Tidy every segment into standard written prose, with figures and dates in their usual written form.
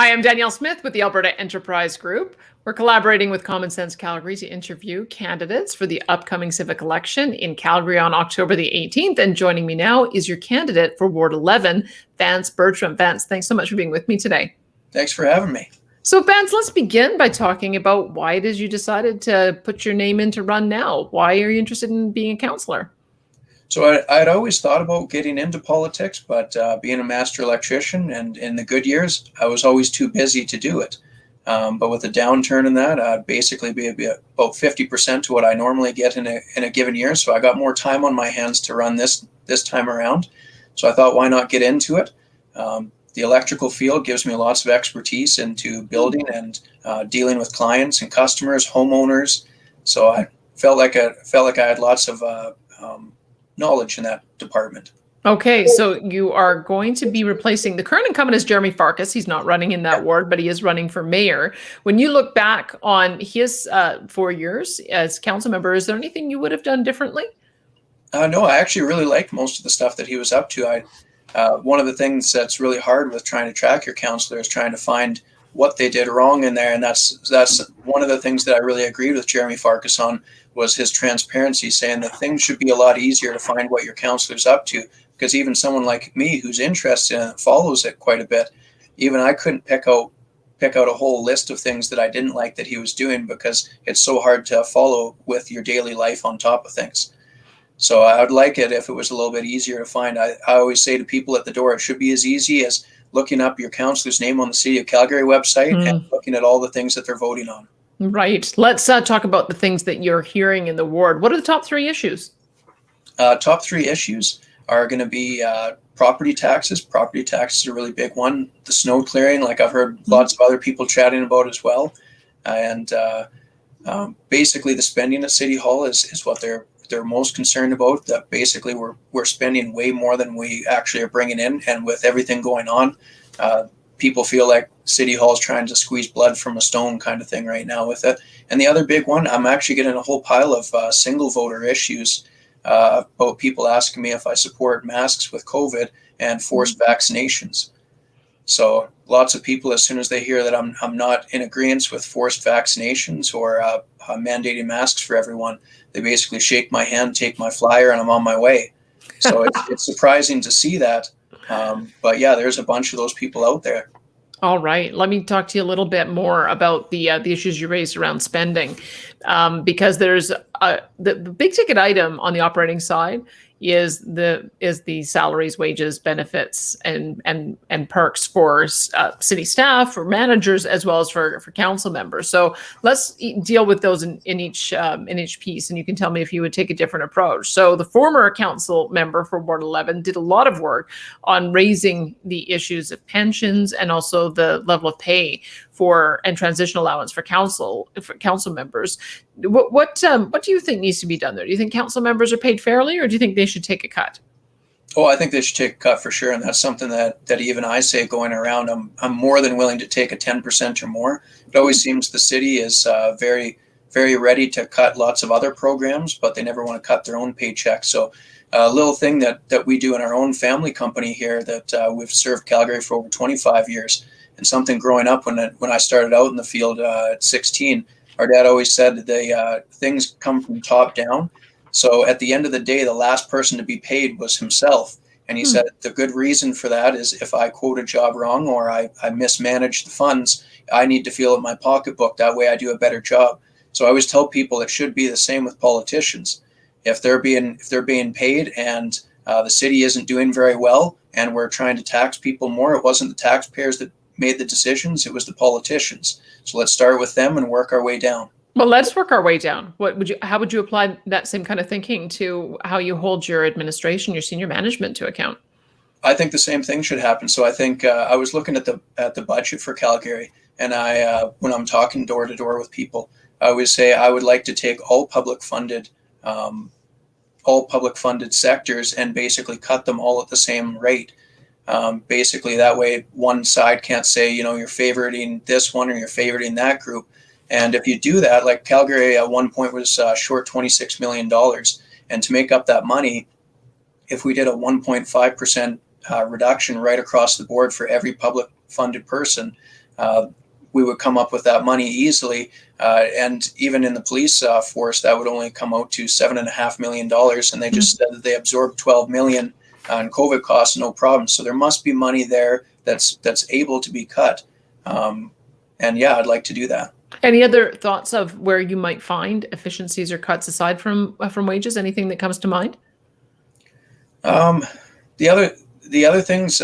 Hi, I'm Danielle Smith with the Alberta Enterprise Group. We're collaborating with Common Sense Calgary to interview candidates for the upcoming civic election in Calgary on October the 18th. And joining me now is your candidate for Ward 11, Vance Bertram. Vance, thanks so much for being with me today. Thanks for having me. So, Vance, let's begin by talking about why it is you decided to put your name in to run now. Why are you interested in being a councillor? So I'd always thought about getting into politics, but being a master electrician and in the good years, I was always too busy to do it. But with the downturn in that, I'd basically be about 50% to what I normally get in a given year. So I got more time on my hands to run this time around. So I thought, why not get into it? The electrical field gives me lots of expertise into building and dealing with clients and customers, homeowners. So I felt like I had lots of knowledge in that department. Okay, so you are going to be replacing the current incumbent is Jeremy Farkas. He's not running in that ward, but he is running for mayor. When you look back on his 4 years as council member, is there anything you would have done differently? No, I actually really liked most of the stuff that he was up to. One of the things that's really hard with trying to track your councillor is trying to find what they did wrong in there, and that's one of the things that I really agreed with Jeremy Farkas on was his transparency, saying that things should be a lot easier to find what your councillor's up to, because even someone like me who's interested in it, follows it quite a bit, even I couldn't pick out a whole list of things that I didn't like that he was doing, because it's so hard to follow with your daily life on top of things. So I would like it if it was a little bit easier to find. I always say to people at the door, it should be as easy as looking up your councillor's name on the City of Calgary website and looking at all the things that they're voting on. Right. Let's talk about the things that you're hearing in the ward. What are the top 3 issues? Top 3 issues are going to be property taxes. Property taxes are a really big one. The snow clearing, like I've heard lots of other people chatting about as well. And basically the spending at City Hall is what they're most concerned about, that basically we're spending way more than we actually are bringing in. And with everything going on, people feel like City Hall is trying to squeeze blood from a stone kind of thing right now with it. And the other big one, I'm actually getting a whole pile of single voter issues about people asking me if I support masks with COVID and forced vaccinations. So lots of people, as soon as they hear that I'm not in agreement with forced vaccinations or mandating masks for everyone, they basically shake my hand, take my flyer, and I'm on my way. So it's surprising to see that. But yeah, there's a bunch of those people out there. All right. Let me talk to you a little bit more about the issues you raised around spending, because there's the big ticket item on the operating side is the salaries, wages, benefits, and perks for city staff, for managers, as well as for council members. So let's deal with those in each piece, and you can tell me if you would take a different approach. So the former council member for Ward 11 did a lot of work on raising the issues of pensions and also the level of pay and transition allowance for council members. What do you think needs to be done there? Do you think council members are paid fairly, or do you think they should take a cut? Oh, I think they should take a cut for sure, and that's something that even I say going around. I'm more than willing to take a 10% or more. It always seems the city is very, very ready to cut lots of other programs, but they never want to cut their own paycheck. So a little thing that we do in our own family company here that we've served Calgary for over 25 years. And something growing up when I started out in the field at 16, our dad always said that things come from top down. So at the end of the day, the last person to be paid was himself. And he said the good reason for that is if I quote a job wrong or I mismanage the funds, I need to feel in my pocketbook. That way I do a better job. So I always tell people it should be the same with politicians. If they're being paid and the city isn't doing very well and we're trying to tax people more, it wasn't the taxpayers that made the decisions, it was the politicians. So let's start with them and work our way down. Well, let's work our way down. How would you apply that same kind of thinking to how you hold your administration, your senior management to account? I think the same thing should happen. So I think I was looking at the budget for Calgary, and when I'm talking door to door with people, I always say I would like to take all public funded sectors and basically cut them all at the same rate. Basically, that way one side can't say, you're favoriting this one or you're favoriting that group. And if you do that, like Calgary at one point was short $26 million. And to make up that money, if we did a 1.5% reduction right across the board for every public funded person, we would come up with that money easily. And even in the police force, that would only come out to $7.5 million. And they just said that they absorbed 12 million on COVID costs, no problem. So there must be money there that's able to be cut. And yeah, I'd like to do that. Any other thoughts of where you might find efficiencies or cuts aside from wages? Anything that comes to mind? The other things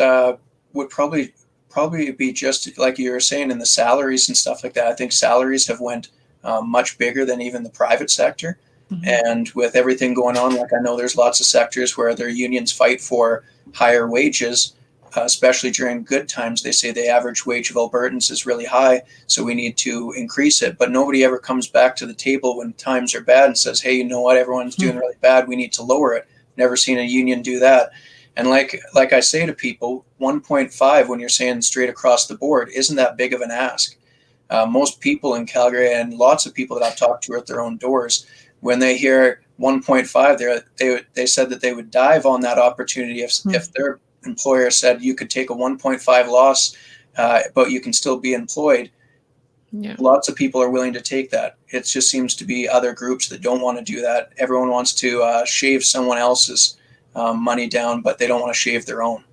would probably be just like you were saying in the salaries and stuff like that. I think salaries have went much bigger than even the private sector. Mm-hmm. And with everything going on, like I know there's lots of sectors where their unions fight for higher wages, especially during good times. They say the average wage of Albertans is really high, so we need to increase it. But nobody ever comes back to the table when times are bad and says, hey, you know what, everyone's doing really bad, we need to lower it. Never seen a union do that. And like I say to people, 1.5 when you're saying straight across the board isn't that big of an ask. Most people in Calgary and lots of people that I've talked to are at their own doors. When they hear 1.5, they said that they would dive on that opportunity if their employer said you could take a 1.5 loss, but you can still be employed. Yeah. Lots of people are willing to take that. It just seems to be other groups that don't want to do that. Everyone wants to shave someone else's money down, but they don't want to shave their own.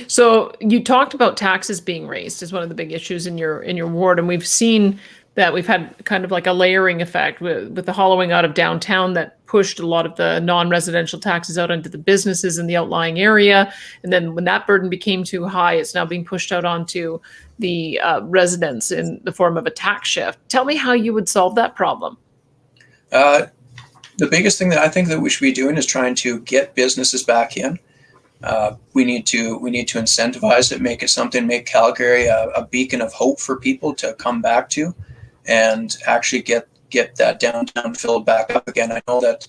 So you talked about taxes being raised as one of the big issues in your ward, and we've seen that we've had kind of like a layering effect with the hollowing out of downtown that pushed a lot of the non-residential taxes out into the businesses in the outlying area. And then when that burden became too high, it's now being pushed out onto the residents in the form of a tax shift. Tell me how you would solve that problem. The biggest thing that I think that we should be doing is trying to get businesses back in. We need to incentivize it, make it something, make Calgary a beacon of hope for people to come back to, and actually get that downtown filled back up again. I know that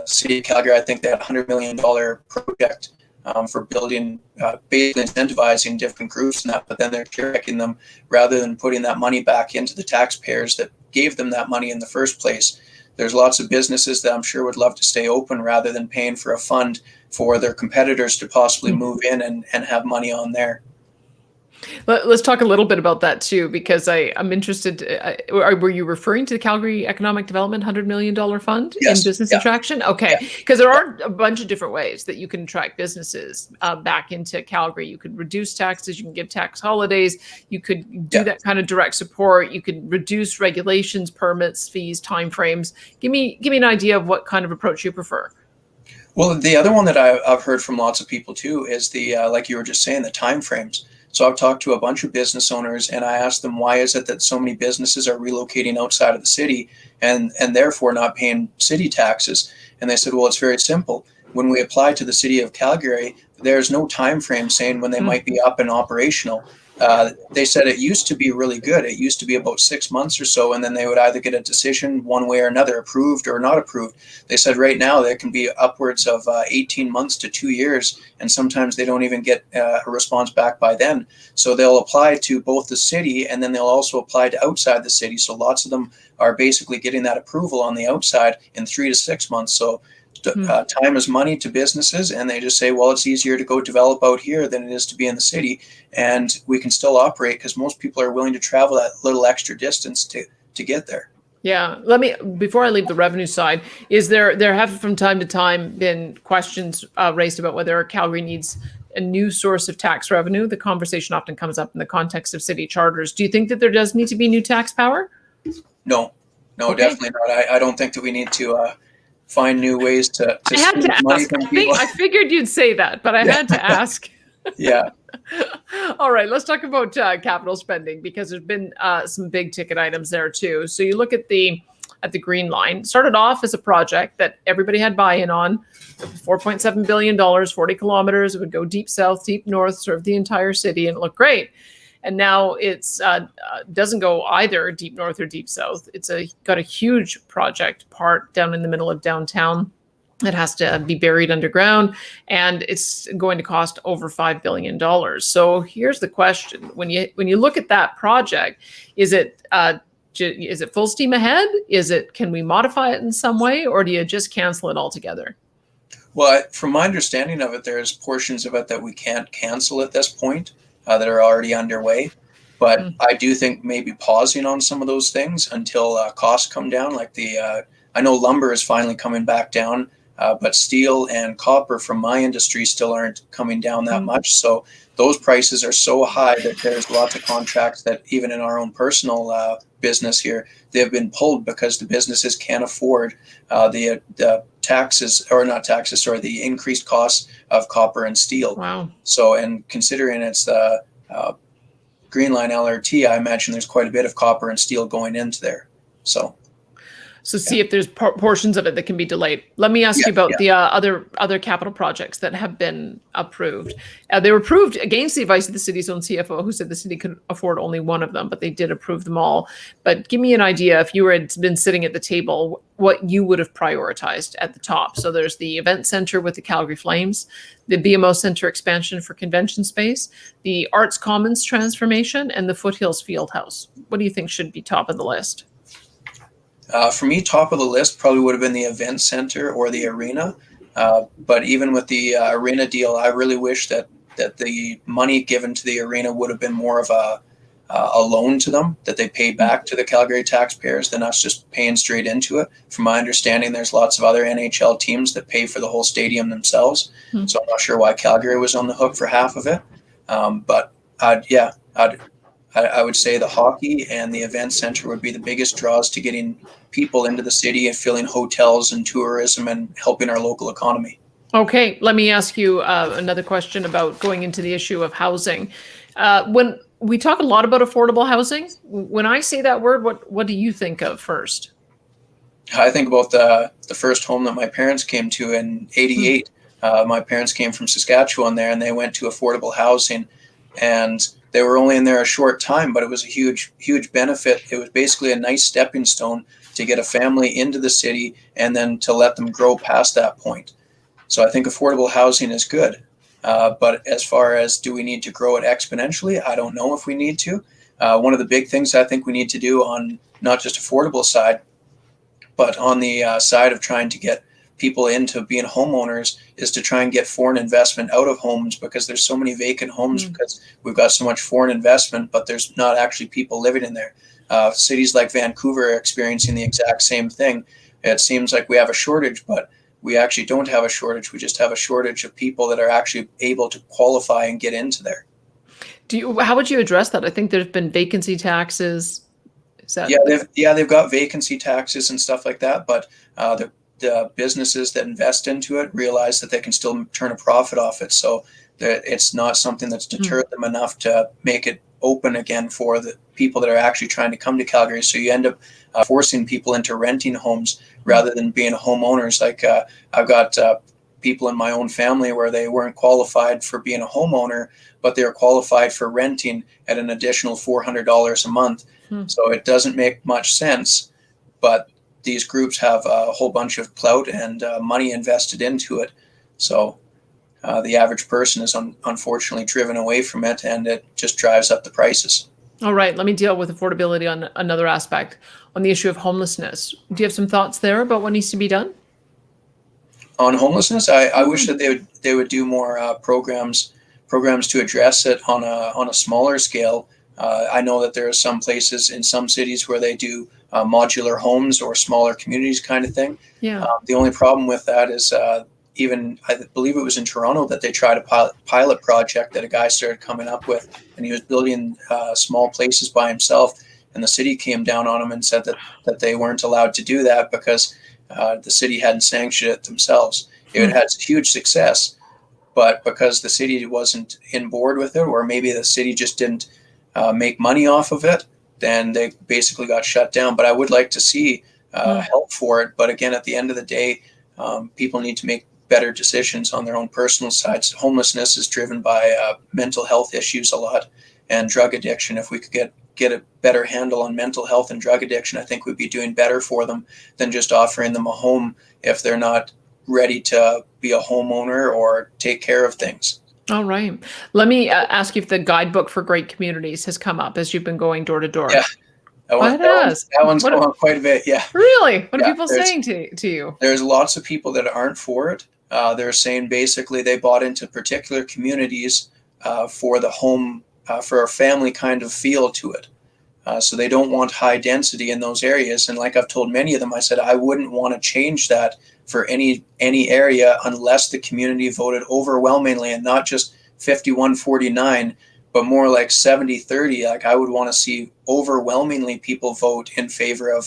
City of Calgary, I think they had $100 million project for building, basically incentivizing different groups and that, but then they're checking them rather than putting that money back into the taxpayers that gave them that money in the first place. There's lots of businesses that I'm sure would love to stay open rather than paying for a fund for their competitors to possibly move in and have money on there. Let's talk a little bit about that too, because I'm interested. Were you referring to the Calgary Economic Development $100 million fund in business attraction? Okay, because there are a bunch of different ways that you can attract businesses back into Calgary. You could reduce taxes. You can give tax holidays. You could do that kind of direct support. You could reduce regulations, permits, fees, timeframes. Give me an idea of what kind of approach you prefer. Well, the other one that I've heard from lots of people too is the like you were just saying, the timeframes. So I've talked to a bunch of business owners and I asked them, why is it that so many businesses are relocating outside of the city and therefore not paying city taxes? And they said, well, it's very simple. When we apply to the city of Calgary, there's no time frame saying when they might be up and operational. They said it used to be really good. It used to be about 6 months or so, and then they would either get a decision one way or another, approved or not approved. They said right now there can be upwards of 18 months to 2 years, and sometimes they don't even get a response back by then. So they'll apply to both the city, and then they'll also apply to outside the city. So lots of them are basically getting that approval on the outside in 3 to 6 months. So time is money to businesses, and they just say, well, it's easier to go develop out here than it is to be in the city, and we can still operate because most people are willing to travel that little extra distance to get there. Yeah, before I leave the revenue side, there have from time to time been questions raised about whether Calgary needs a new source of tax revenue. The conversation often comes up in the context of city charters. Do you think that there does need to be new tax power? No, okay. Definitely not. I don't think that we need to find new ways to I had to ask. I figured you'd say that, but I had to ask. Yeah. All right, let's talk about capital spending, because there's been some big ticket items there too. So you look at the Green Line. It started off as a project that everybody had buy-in on, $4.7 billion, 40 kilometers. It would go deep south, deep north, serve the entire city, and it looked great. And now it's doesn't go either deep north or deep south. It's got a huge project part down in the middle of downtown. It has to be buried underground, and it's going to cost over $5 billion. So here's the question: when you look at that project, is it full steam ahead? Can we modify it in some way, or do you just cancel it altogether? Well, from my understanding of it, there's portions of it that we can't cancel at this point that are already underway. But I do think maybe pausing on some of those things until costs come down. Like I know lumber is finally coming back down, but steel and copper from my industry still aren't coming down that much. So those prices are so high that there's lots of contracts that even in our own personal business here, they've been pulled because the businesses can't afford the taxes, or not taxes, sorry, the increased costs of copper and steel. Wow. So, and considering it's the Green Line LRT, I imagine there's quite a bit of copper and steel going into there. So see if there's portions of it that can be delayed. Let me ask you about the other capital projects that have been approved. They were approved against the advice of the city's own CFO, who said the city could afford only one of them, but they did approve them all. But give me an idea, if you had been sitting at the table, what you would have prioritized at the top. So there's the event center with the Calgary Flames, the BMO Center expansion for convention space, the Arts Commons transformation, and the Foothills Fieldhouse. What do you think should be top of the list? For me, top of the list probably would have been the event center or the arena. But even with the arena deal, I really wish that the money given to the arena would have been more of a loan to them, that they pay back to the Calgary taxpayers than us just paying straight into it. From my understanding, there's lots of other NHL teams that pay for the whole stadium themselves. So I'm not sure why Calgary was on the hook for half of it. But I would say the hockey and the event center would be the biggest draws to getting people into the city and filling hotels and tourism and helping our local economy. Okay, let me ask you another question about going into the issue of housing. When we talk a lot about affordable housing, when I say that word, what do you think of first? I think about the first home that my parents came to in '88. My parents came from Saskatchewan there, and they went to affordable housing, and they were only in there a short time, but it was a huge, huge benefit. It was basically a nice stepping stone to get a family into the city and then to let them grow past that point. So I think affordable housing is good. But as far as do we need to grow it exponentially, I don't know if we need to. One of the big things I think we need to do on not just affordable side, but on the side of trying to get people into being homeowners is to try and get foreign investment out of homes, because there's so many vacant homes because we've got so much foreign investment, but there's not actually people living in there. Cities like Vancouver are experiencing the exact same thing. It seems like we have a shortage, but we actually don't have a shortage. We just have a shortage of people that are actually able to qualify and get into there. How would you address that? I think there's been vacancy taxes. Is that they've got vacancy taxes and stuff like that, but the businesses that invest into it realize that they can still turn a profit off it. So that it's not something that's deterred them enough to make it open again for the people that are actually trying to come to Calgary. So you end up forcing people into renting homes rather than being homeowners. Like I've got people in my own family where they weren't qualified for being a homeowner, but they were qualified for renting at an additional $400 a month. So it doesn't make much sense, but these groups have a whole bunch of clout and money invested into it. So the average person is unfortunately driven away from it, and it just drives up the prices. All right, let me deal with affordability on another aspect, on the issue of homelessness. Do you have some thoughts there about what needs to be done? On homelessness, I wish that they would do more programs to address it on a smaller scale. I know that there are some places in some cities where they do modular homes or smaller communities kind of thing. Yeah. The only problem with that is even I believe it was in Toronto that they tried a pilot project that a guy started coming up with, and he was building small places by himself, and the city came down on him and said that they weren't allowed to do that because the city hadn't sanctioned it themselves. It had huge success, but because the city wasn't in board with it, or maybe the city just didn't make money off of it, then they basically got shut down. But I would like to see help for it. But again, at the end of the day, people need to make better decisions on their own personal sides. Homelessness is driven by mental health issues a lot, and drug addiction. If we could get a better handle on mental health and drug addiction, I think we'd be doing better for them than just offering them a home if they're not ready to be a homeowner or take care of things. All right. Let me ask you if the guidebook for great communities has come up as you've been going door to door. Yeah, that one's going on quite a bit. Yeah. Really? What are people saying to you? There's lots of people that aren't for it. They're saying basically they bought into particular communities for the home for a family kind of feel to it. So they don't want high density in those areas. And like I've told many of them, I said, I wouldn't want to change that for any area unless the community voted overwhelmingly, and not just 51-49, but more like 70-30. Like I would want to see overwhelmingly people vote in favor of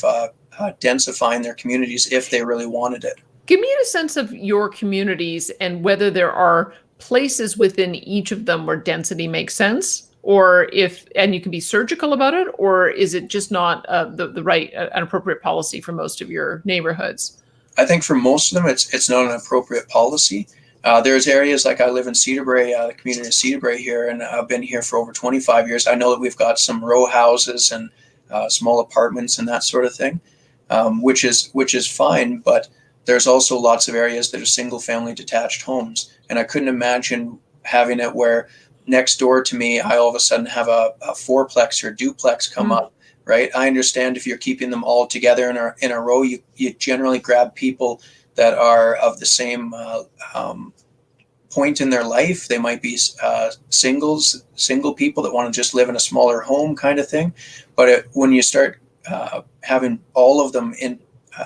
densifying their communities if they really wanted it. Give me a sense of your communities and whether there are places within each of them where density makes sense, or if, and you can be surgical about it, or is it just not the right, an appropriate policy for most of your neighborhoods? I think for most of them, it's not an appropriate policy. There's areas like I live in Cedarbrae, the community of Cedarbrae here, and I've been here for over 25 years. I know that we've got some row houses and small apartments and that sort of thing, which is fine. But there's also lots of areas that are single family detached homes, and I couldn't imagine having it where next door to me, I all of a sudden have a fourplex or duplex come up, right? I understand if you're keeping them all together in a row, you generally grab people that are of the same point in their life. They might be single people that want to just live in a smaller home kind of thing. But when you start having all of them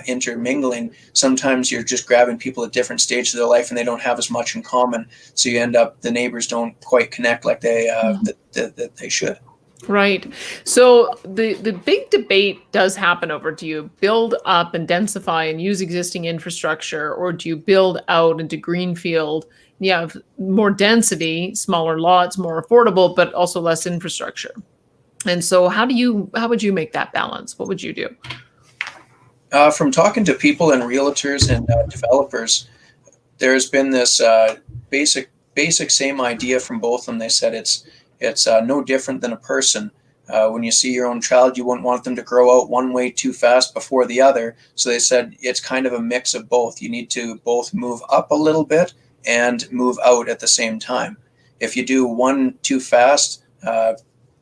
intermingling, sometimes you're just grabbing people at different stages of their life and they don't have as much in common. So you end up, the neighbors don't quite connect like that they should. Right. So the big debate does happen over, do you build up and densify and use existing infrastructure, or do you build out into greenfield? You have more density, smaller lots, more affordable, but also less infrastructure. And so how would you make that balance? What would you do? From talking to people and realtors and developers, there's been this basic same idea from both of them. They said it's no different than a person. When you see your own child, you wouldn't want them to grow out one way too fast before the other. So they said it's kind of a mix of both. You need to both move up a little bit and move out at the same time. If you do one too fast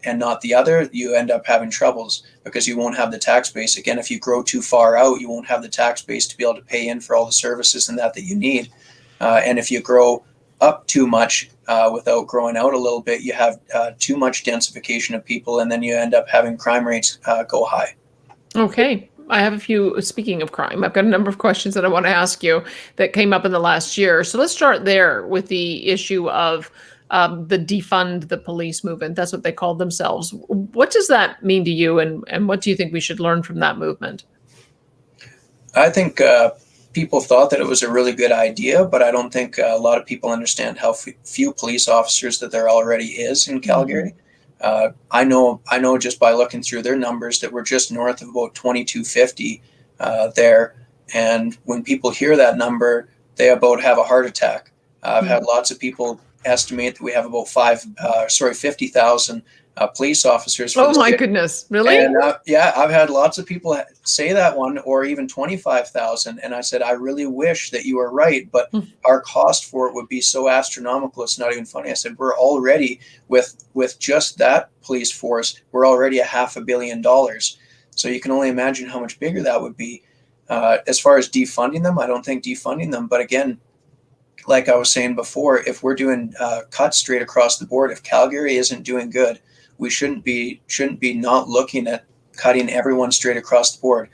and not the other, you end up having troubles because you won't have the tax base. Again, if you grow too far out, you won't have the tax base to be able to pay in for all the services and that you need. And if you grow up too much without growing out a little bit, you have too much densification of people, and then you end up having crime rates go high. Okay. I have a few, speaking of crime, I've got a number of questions that I want to ask you that came up in the last year. So let's start there with the issue of the Defund the Police movement. That's what they called themselves. What does that mean to you, and what do you think we should learn from that movement? I think people thought that it was a really good idea, but I don't think a lot of people understand how few police officers that there already is in Calgary. I know just by looking through their numbers that we're just north of about 2,250 there. And when people hear that number, they about have a heart attack. I've had lots of people estimate that we have about 50,000 police officers for Oh the my city. goodness, really? And yeah, I've had lots of people say that one, or even 25,000. And I said, I really wish that you were right, but our cost for it would be so astronomical. It's not even funny. I said, we're already with just that police force, we're already $500 million. So you can only imagine how much bigger that would be. As far as defunding them, I don't think defunding them. But again, like I was saying before, if we're doing cuts straight across the board, if Calgary isn't doing good, we shouldn't be not looking at cutting everyone straight across the board.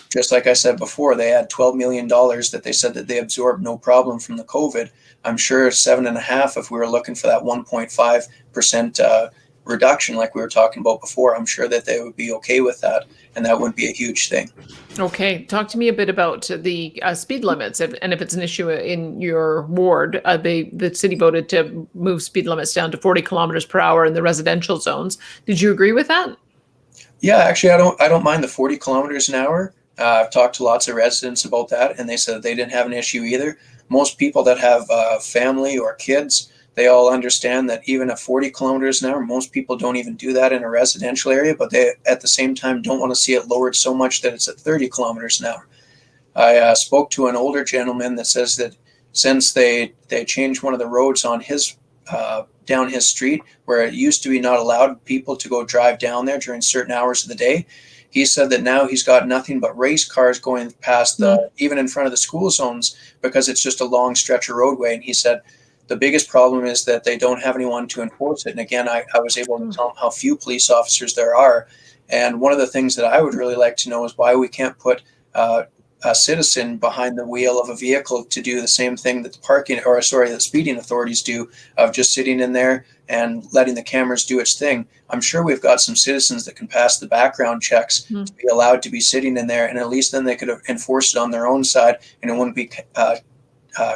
Just like I said before, they had $12 million that they said that they absorbed no problem from the COVID. I'm sure 7.5, if we were looking for that 1.5% reduction like we were talking about before, I'm sure that they would be okay with that, and that wouldn't be a huge thing. Okay, talk to me a bit about the speed limits, and if it's an issue in your ward. The city voted to move speed limits down to 40 kilometers per hour in the residential zones. Did you agree with that? Yeah, actually, I don't mind the 40 kilometers an hour. I've talked to lots of residents about that, and they said they didn't have an issue either. Most people that have family or kids, they all understand that even at 40 kilometers an hour, most people don't even do that in a residential area, but they at the same time don't want to see it lowered so much that it's at 30 kilometers an hour. I spoke to an older gentleman that says that since they changed one of the roads on his down his street, where it used to be not allowed people to go drive down there during certain hours of the day, he said that now he's got nothing but race cars going past even in front of the school zones, because it's just a long stretch of roadway. And he said The biggest problem is that they don't have anyone to enforce it. And again, I was able to tell them how few police officers there are. And one of the things that I would really like to know is why we can't put a citizen behind the wheel of a vehicle to do the same thing that the speeding authorities do, of just sitting in there and letting the cameras do its thing. I'm sure we've got some citizens that can pass the background checks to be allowed to be sitting in there, and at least then they could enforce it on their own side, and it wouldn't be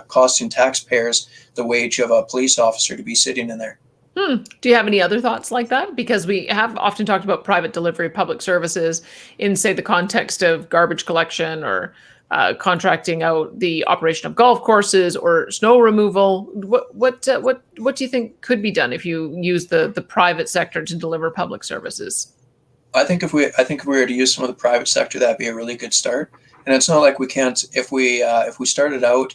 costing taxpayers the wage of a police officer to be sitting in there. Do you have any other thoughts like that? Because we have often talked about private delivery of public services in, say, the context of garbage collection or contracting out the operation of golf courses or snow removal. What do you think could be done if you use the private sector to deliver public services? I think if we were to use some of the private sector, that'd be a really good start. And it's not like we can't, if we started out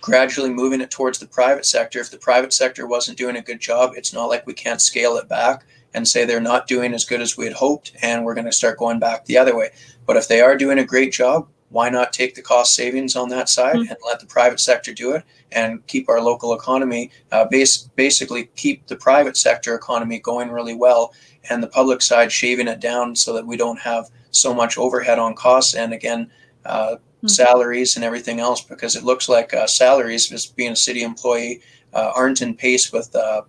gradually moving it towards the private sector. If the private sector wasn't doing a good job, it's not like we can't scale it back and say they're not doing as good as we had hoped, and we're going to start going back the other way. But if they are doing a great job, why not take the cost savings on that side and let the private sector do it and keep our local economy, basically keep the private sector economy going really well, and the public side shaving it down so that we don't have so much overhead on costs, and again, salaries and everything else, because it looks like salaries, as being a city employee, aren't in pace with the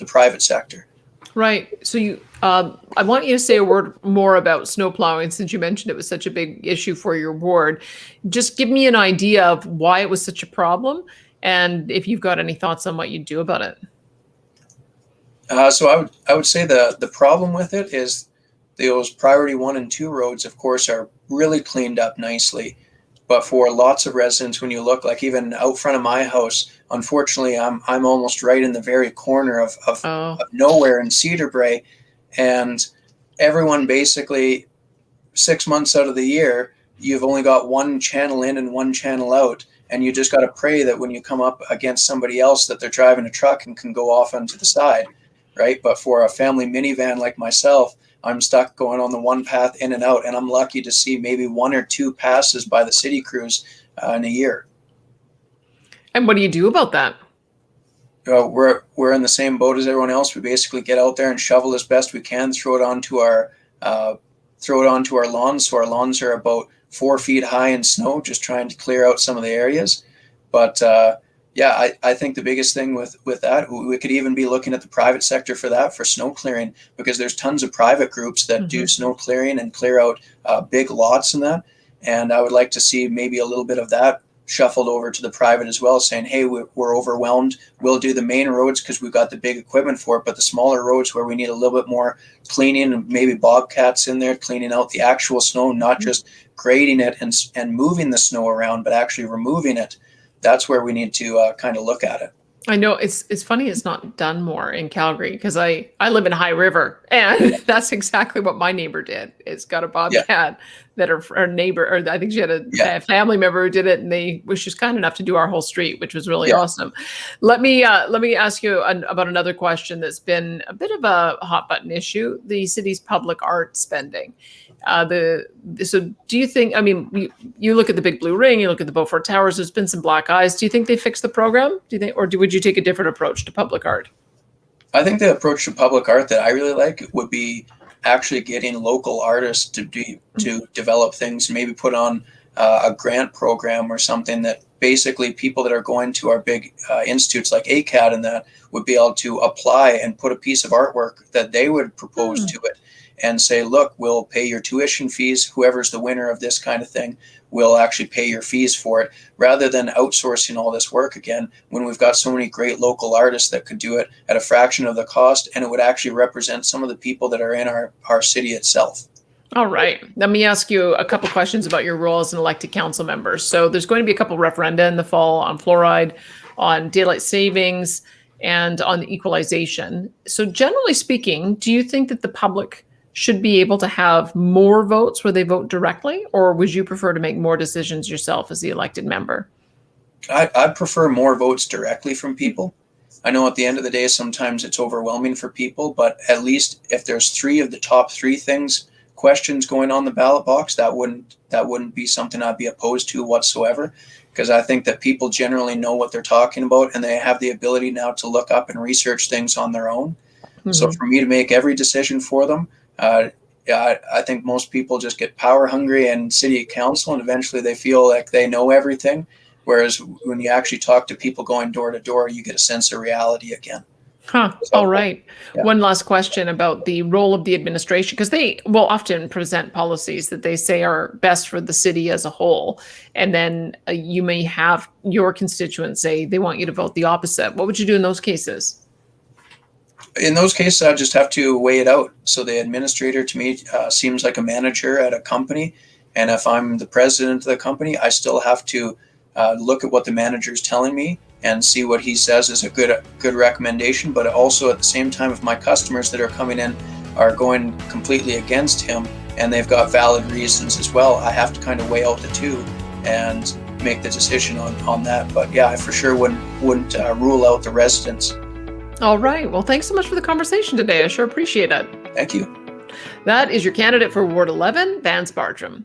private sector. Right. So I want you to say a word more about snow plowing, since you mentioned it was such a big issue for your ward. Just give me an idea of why it was such a problem, and if you've got any thoughts on what you do about it. So I would say the problem with it is those priority 1 and 2 roads, of course, are really cleaned up nicely. But for lots of residents, when you look, like even out front of my house, unfortunately, I'm almost right in the very corner of nowhere in Cedar Brae, and everyone basically 6 months out of the year, you've only got one channel in and one channel out, and you just got to pray that when you come up against somebody else that they're driving a truck and can go off onto the side, right? But for a family minivan like myself, I'm stuck going on the one path in and out, and I'm lucky to see maybe 1 or 2 passes by the city crews in a year. And what do you do about that? We're in the same boat as everyone else. We basically get out there and shovel as best we can, throw it onto our lawns. So our lawns are about 4 feet high in snow, just trying to clear out some of the areas. But yeah, I think the biggest thing with that, we could even be looking at the private sector for that, for snow clearing, because there's tons of private groups that do snow clearing and clear out big lots and that. And I would like to see maybe a little bit of that shuffled over to the private as well, saying, hey, we're overwhelmed. We'll do the main roads because we've got the big equipment for it, but the smaller roads where we need a little bit more cleaning, and maybe bobcats in there cleaning out the actual snow, not just grading it and moving the snow around, but actually removing it. That's where we need to kind of look at it. I know it's funny it's not done more in Calgary, because I live in High River, and that's exactly what my neighbor did. It's got a bobcat that her neighbor, or I think she had a family member who did it, and they was just kind enough to do our whole street, which was really awesome. Let me ask you about another question that's been a bit of a hot button issue: the city's public art spending. So do you think, I mean, you look at the Big Blue Ring, you look at the Beaufort Towers, there's been some black eyes. Do you think they fixed the program? Do you think, or would you take a different approach to public art? I think the approach to public art that I really like would be actually getting local artists to develop things, maybe put on a grant program or something that basically people that are going to our big institutes like ACAD and that would be able to apply and put a piece of artwork that they would propose to it and say, look, we'll pay your tuition fees. Whoever's the winner of this kind of thing will actually pay your fees for it, rather than outsourcing all this work again, when we've got so many great local artists that could do it at a fraction of the cost, and it would actually represent some of the people that are in our city itself. All right. Let me ask you a couple questions about your role as an elected council member. So there's going to be a couple referenda in the fall on fluoride, on daylight savings, and on equalization. So generally speaking, do you think that the public should be able to have more votes where they vote directly, or would you prefer to make more decisions yourself as the elected member? I'd prefer more votes directly from people. I know at the end of the day, sometimes it's overwhelming for people, but at least if there's 3 of the top 3 things questions going on the ballot box, that wouldn't be something I'd be opposed to whatsoever, because I think that people generally know what they're talking about, and they have the ability now to look up and research things on their own. So for me to make every decision for them, yeah, I think most people just get power hungry in city council, and eventually they feel like they know everything. Whereas when you actually talk to people going door to door, you get a sense of reality again. Huh. So, All right. yeah. One last question about the role of the administration, because they will often present policies that they say are best for the city as a whole. And then you may have your constituents say they want you to vote the opposite. What would you do in those cases? In those cases, I just have to weigh it out. So the administrator to me seems like a manager at a company. And if I'm the president of the company, I still have to look at what the manager is telling me and see what he says is a good recommendation. But also at the same time, if my customers that are coming in are going completely against him and they've got valid reasons as well, I have to kind of weigh out the two and make the decision on that. But yeah, I for sure wouldn't rule out the residents. All right. Well, thanks so much for the conversation today. I sure appreciate it. Thank you. That is your candidate for Ward 11, Vance Bertram.